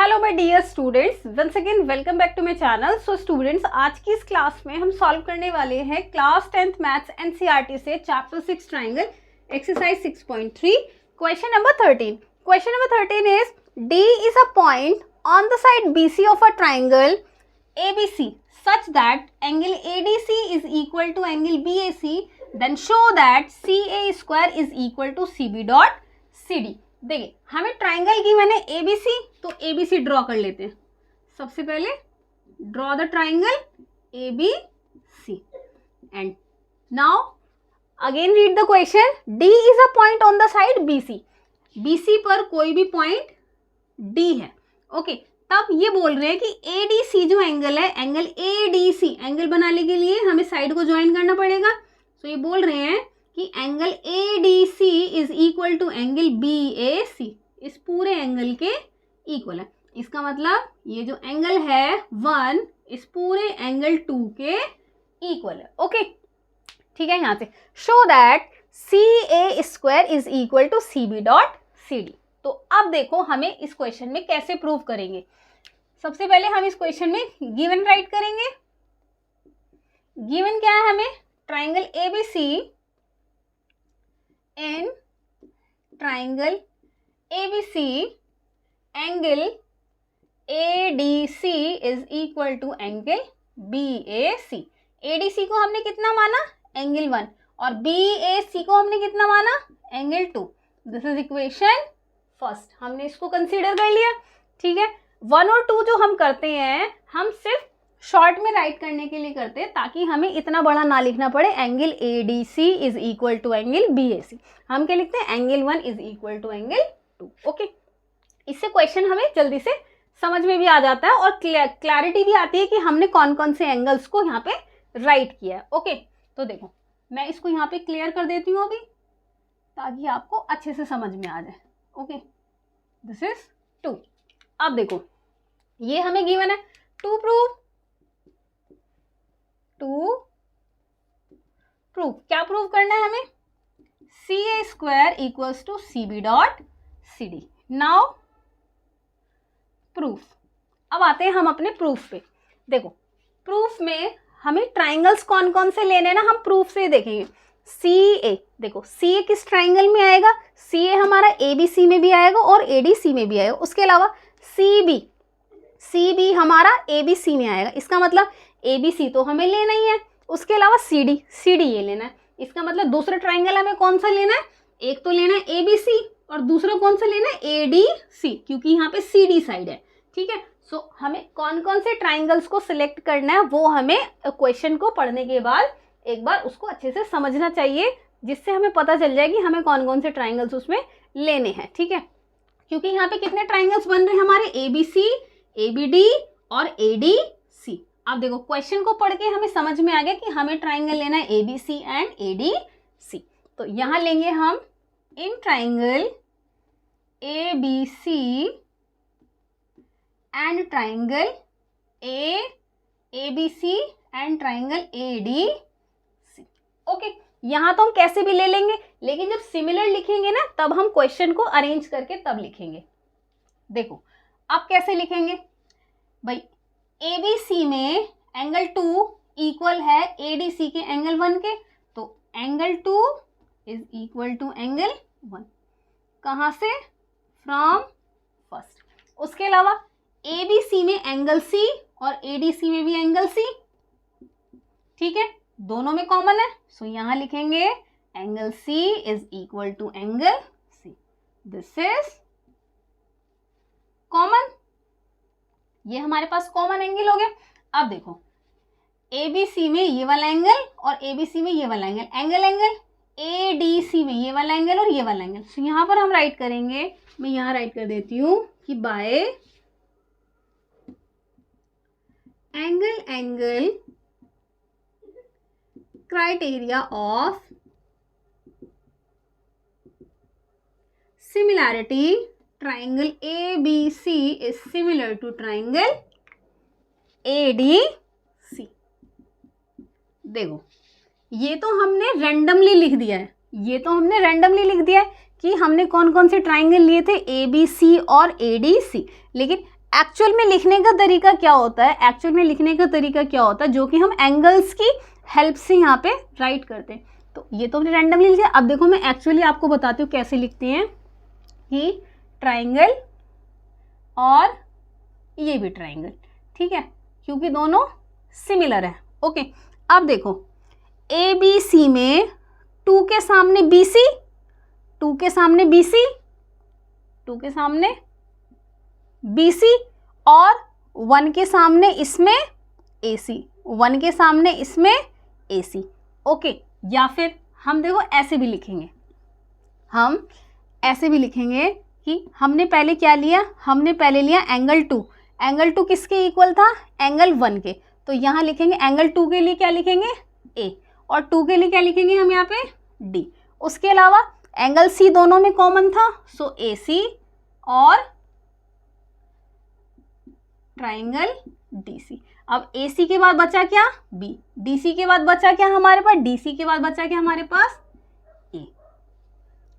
Hello my dear students, once again welcome back to my channel. So students, आज की इस class में हम सॉल्व करने वाले हैं क्लास 10th मैथ्स एनसीईआरटी से chapter 6 triangle exercise 6.3 question number 13। Question number 13 is D is a point on the side BC of a triangle ABC such that angle ADC is equal to angle BAC, then show that CA square is equal to CB dot CD। देखिए, हमें triangle की मैंने ABC, तो ABC draw कर लेते हैं। सबसे पहले draw the triangle ABC and now again read the question. D is a point on the side BC। BC पर कोई भी पॉइंट D है। ओके, तब ये बोल रहे हैं कि ADC जो एंगल है, एंगल ADC एंगल बनाने के लिए हमें साइड को ज्वाइन करना पड़ेगा। तो ये बोल रहे हैं कि angle ADC is equal to angle BAC, इस पूरे एंगल के इक्वल है। इसका मतलब ये जो एंगल है 1 इस पूरे एंगल 2 के इक्वल है। ओके, ठीक है। यहाँ से show that CA square is equal to CB dot CD। तो अब देखो हमें इस क्वेश्चन में कैसे प्रूव करेंगे। सबसे पहले हम इस क्वेश्चन में गिवन राइट करेंगे। गिवन क्या है हमें? Triangle ABC in triangle ABC angle ADC is equal to angle BAC। ADC को हमने कितना माना? एंगल 1 और BAC को हमने कितना माना? Angle 2। This is equation first. हमने इसको कंसीडर कर लिया। ठीक है, 1 और 2 जो हम करते हैं हम सिर्फ शॉर्ट में राइट करने के लिए करते हैं, ताकि हमें इतना बड़ा ना लिखना पड़े। Angle ADC is equal to angle BAC। हम क्या लिखते हैं? Angle 1 is equal to angle 2। Okay, इससे क्वेश्चन हमें जल्दी से समझ में भी आ जाता है और क्लैरिटी भी आती है कि हमने कौन कौन से एंगल्स को यहाँ पे राइट किया है। ओके, तो देखो मैं इसको यहाँ पे क्लियर कर देती हूँ अभी, ताकि आपको अच्छे से समझ में आ जाए। Okay, this is 2। अब देखो ये हमें गिवन है टू प्रूफ क्या प्रूव करना है हमें? CA square equals to CB dot CD। Now proof. अब आते हैं हम अपने प्रूफ पे। देखो प्रूफ में हमें ट्राइंगल्स कौन कौन से लेने हैं ना, हम प्रूफ से देखेंगे। CA, देखो CA किस ट्राइंगल में आएगा? CA हमारा ABC में भी आएगा और ADC में भी आएगा। उसके अलावा CB हमारा ABC में आएगा। इसका मतलब ABC तो हमें लेना ही है, उसके अलावा CD ये लेना है। इसका मतलब दूसरा ट्राइंगल हमें कौन सा लेना है? एक तो लेना है ABC और दूसरा कौन सा लेना है? ADC, क्योंकि यहाँ पे CD साइड है। ठीक है, सो हमें कौन कौन से ट्राइंगल्स को सिलेक्ट करना है वो हमें क्वेश्चन को पढ़ने के बाद एक बार उसको अच्छे से समझना चाहिए, जिससे हमें पता चल जाए कि हमें कौन कौन से ट्राइंगल्स उसमें लेने हैं। ठीक है, क्योंकि यहाँ पे कितने ट्राइंगल्स बन रहे हैं हमारे? ABC, ABD और ADC। अब देखो क्वेश्चन को पढ़ के हमें समझ में आ गया कि हमें ट्राइंगल लेना है ABC एंड ADC। तो यहाँ लेंगे हम in triangle ABC and triangle ABC and triangle ADC। Okay, यहाँ तो हम कैसे भी ले लेंगे, लेकिन जब सिमिलर लिखेंगे ना तब हम क्वेश्चन को अरेंज करके तब लिखेंगे। देखो अब कैसे लिखेंगे भाई? ABC में एंगल 2 इक्वल है ADC के एंगल 1 के, तो angle 2 is equal to angle 1। कहाँ से? From first. उसके अलावा ABC में एंगल C और ADC में भी एंगल C। ठीक है, दोनों में कॉमन है, सो यहाँ लिखेंगे angle C is equal to angle C। This is common, ये हमारे पास कॉमन एंगल हो गया। अब देखो ABC में ये वाला एंगल और ABC में ये वाला एंगल, एंगल ADC में ये वाला एंगल और ये वाला एंगल। तो यहाँ पर हम राइट करेंगे, मैं यहाँ राइट कर देती हूँ कि bye angle criteria of similarity triangle ABC is similar to triangle ADC। देखो ये तो हमने रैंडमली लिख दिया है, कि हमने कौन कौन से ट्राइंगल लिए थे ABC और ADC, लेकिन एक्चुअल में लिखने का तरीका क्या होता है, एक्चुअल में लिखने का तरीका क्या होता है, जो कि हम एंगल्स की हेल्प से यहाँ पे राइट करते हैं। तो ये तो हमने रैंडमली लिखा। अब देखो मैं एक्चुअली आपको बताती हूँ कैसे लिखते हैं, कि ट्राइंगल और ये भी ट्राइंगल, ठीक है, क्योंकि दोनों सिमिलर है। ओके, अब देखो ए बी सी में 2 के सामने बी सी, 2 के सामने बी सी, 2 के सामने बी सी, और 1 के सामने इसमें ए सी, 1 के सामने इसमें ए सी। ओके, या फिर हम देखो ऐसे भी लिखेंगे, हम ऐसे भी लिखेंगे कि हमने पहले क्या लिया, हमने पहले लिया एंगल 2। एंगल 2 किसके इक्वल था, एंगल 1 के। तो यहाँ लिखेंगे एंगल 2 के लिए क्या लिखेंगे, ए, और 2 के लिए क्या लिखेंगे हम यहाँ पे, डी। उसके अलावा एंगल सी दोनों में कॉमन था, सो ए सी और ट्राइंगल डी सी। अब ए सी के बाद बचा क्या, बी, डी सी के बाद बचा क्या हमारे पास, डी सी के बाद बचा क्या हमारे पास, ए,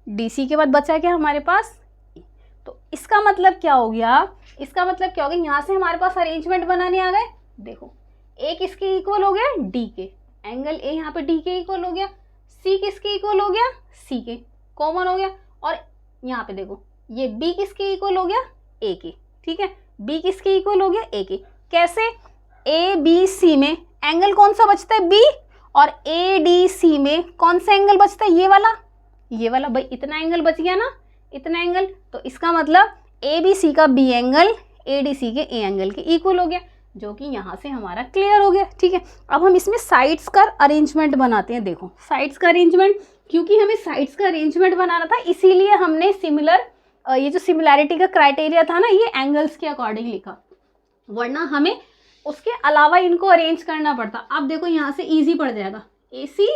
डी सी के बाद बचा क्या हमारे पास, ए। तो इसका मतलब क्या हो गया, इसका मतलब क्या हो गया, यहाँ से हमारे पास अरेंजमेंट बनाने आ गए। देखो ए किसके इक्वल हो गया, डी के, एंगल ए यहाँ पे डी के इक्वल हो गया, सी किसके इक्वल हो गया, सी के, कॉमन हो गया, और यहाँ पे देखो ये बी किसके इक्वल हो गया, ए के, ठीक है, बी किसके इक्वल हो गया, ए के। कैसे, ए बी सी में एंगल कौन सा बचता है, बी, और ए डी सी में कौन सा एंगल बचता है, ये वाला, ये वाला। भाई इतना एंगल बच गया ना, इतना एंगल, तो इसका मतलब ए बी सी का B angle A D C के ए एंगल के इक्वल हो गया, जो कि यहाँ से हमारा क्लियर हो गया, ठीक है। अब हम इसमें साइड्स का अरेंजमेंट बनाते हैं। देखो साइड्स का अरेंजमेंट, क्योंकि हमें साइड्स का अरेंजमेंट बनाना था, इसीलिए हमने सिमिलर, ये जो सिमिलैरिटी का क्राइटेरिया था ना, ये एंगल्स के अकॉर्डिंग लिखा, वरना हमें उसके अलावा इनको अरेंज करना पड़ता। अब देखो यहाँ से इजी पड़ जाएगा, A C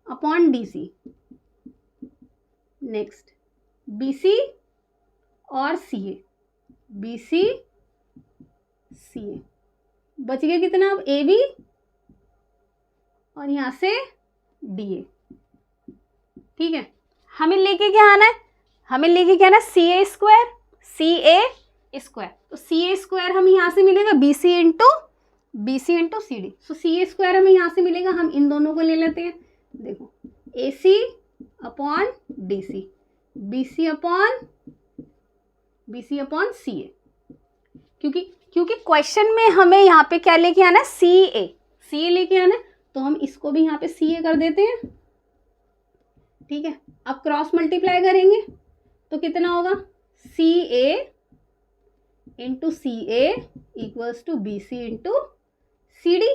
upon D C, next B C और C A, B C C ए, बच गया कितना, अब ए बी और यहाँ से डी ए, ठीक है। हमें लेके क्या आना है, हमें लेके क्या आना, सी A square, C A square. तो सी ए स्क्वायर हमें यहाँ से मिलेगा B C into C D. So C A square हमें यहाँ से मिलेगा, हम इन दोनों को ले लेते हैं। देखो A C upon D C, B C upon C A, क्योंकि क्वेश्चन में हमें यहाँ पे क्या लेके आना है, सी ए लेके आना है, तो हम इसको भी यहाँ पे सी ए कर देते हैं, ठीक है। अब क्रॉस मल्टीप्लाई करेंगे तो कितना होगा, C A into C A equals to B C into C D,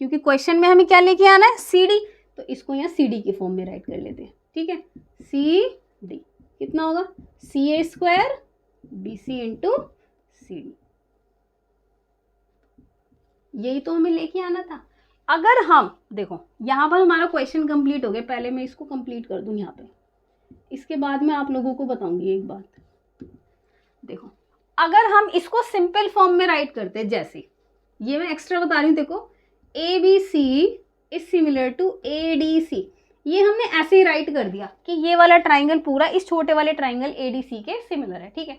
क्योंकि क्वेश्चन में हमें क्या लेके आना है, सी डी, तो इसको यहाँ सी डी के फॉर्म में राइट कर लेते हैं, ठीक है। सी डी कितना होगा, C A square B C into C D, यही तो हमें लेके आना था। अगर हम देखो यहाँ पर हमारा क्वेश्चन कंप्लीट हो गया, पहले मैं इसको कंप्लीट कर दूं यहाँ पे, इसके बाद मैं आप लोगों को बताऊंगी एक बात। देखो अगर हम इसको सिंपल फॉर्म में राइट करते, जैसे ये मैं एक्स्ट्रा बता रही हूँ, देखो A B C is similar to A D C, ये हमने ऐसे ही राइट कर दिया कि ये वाला ट्राइंगल पूरा इस छोटे वाले ट्राइंगल ए डी सी के सिमिलर है, ठीक है।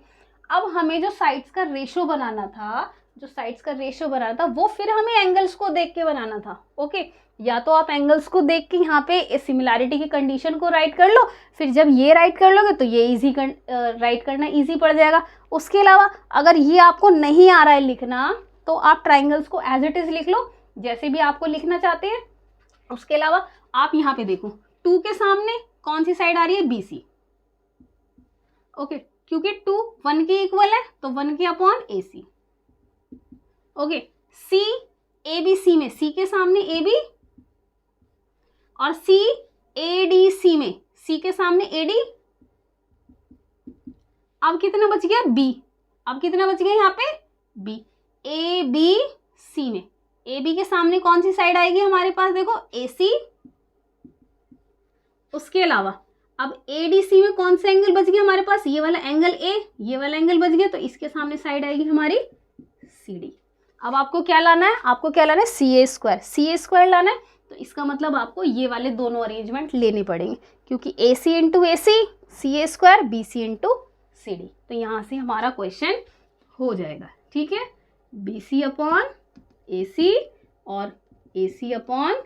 अब हमें जो साइड्स का रेशो बनाना था, वो फिर हमें एंगल्स को देख के बनाना था। ओके, या तो आप एंगल्स को देख के यहाँ पे सिमिलैरिटी की कंडीशन को राइट कर लो, फिर जब ये राइट कर लोगे तो ये इजी राइट करना इजी पड़ जाएगा। उसके अलावा अगर ये आपको नहीं आ रहा है लिखना, तो आप ट्राइंगल्स को एज इट इज लिख लो, जैसे भी आपको लिखना चाहते हैं। उसके अलावा आप यहाँ पे देखो 2 के सामने कौन सी साइड आ रही है, बी सी। ओके, क्योंकि 2 1 के इक्वल है, तो 1 के upon A C. Okay, C A B C में सी के सामने ए बी, और सी ए डी सी में सी के सामने ए डी। अब कितना बच गया, बी। अब कितना बच गया यहाँ पे, बी। ए बी सी में ए बी के सामने कौन सी साइड आएगी हमारे पास, देखो ए सी। उसके अलावा अब ए डी सी में कौन सा एंगल बच गया हमारे पास, ये वाला एंगल ए, ये वाला एंगल बच गया, तो इसके सामने साइड आएगी हमारी सी डी। अब आपको क्या लाना है, आपको क्या लाना है, सी ए स्क्वायर लाना है। तो इसका मतलब आपको ये वाले दोनों अरेंजमेंट लेने पड़ेंगे, क्योंकि A C into A C, C A square, B C into C D. तो यहाँ से हमारा क्वेश्चन हो जाएगा, ठीक है। BC अपॉन AC और AC अपॉन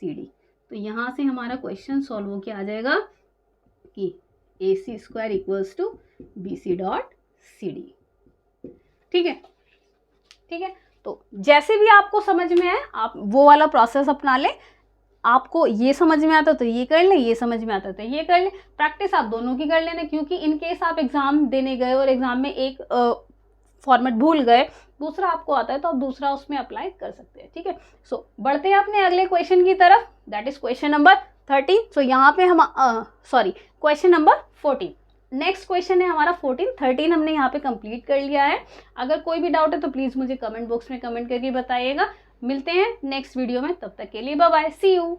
CD। तो यहाँ से हमारा क्वेश्चन सॉल्व हो के आ जाएगा कि AC square equals to BC dot CD, ठीक है, ठीक है। तो जैसे भी आपको समझ में आए आप वो वाला प्रोसेस अपना लें। आपको ये समझ में आता तो ये कर लें, ये समझ में आता तो ये कर लें। प्रैक्टिस आप दोनों की कर लेना, क्योंकि इन केस आप एग्जाम देने गए और एग्जाम में एक फॉर्मेट भूल गए, दूसरा आपको आता है तो आप दूसरा उसमें अप्लाई कर सकते हैं, ठीक है। सो बढ़ते हैं अपने अगले क्वेश्चन की तरफ, दैट इज क्वेश्चन नंबर 13। सो यहाँ पे हम क्वेश्चन नंबर 14। नेक्स्ट क्वेश्चन है हमारा 14। 13 हमने यहाँ पे कंप्लीट कर लिया है। अगर कोई भी डाउट है तो प्लीज़ मुझे कमेंट बॉक्स में कमेंट करके बताइएगा। मिलते हैं नेक्स्ट वीडियो में, तब तक के लिए बाय बाय, सी यू।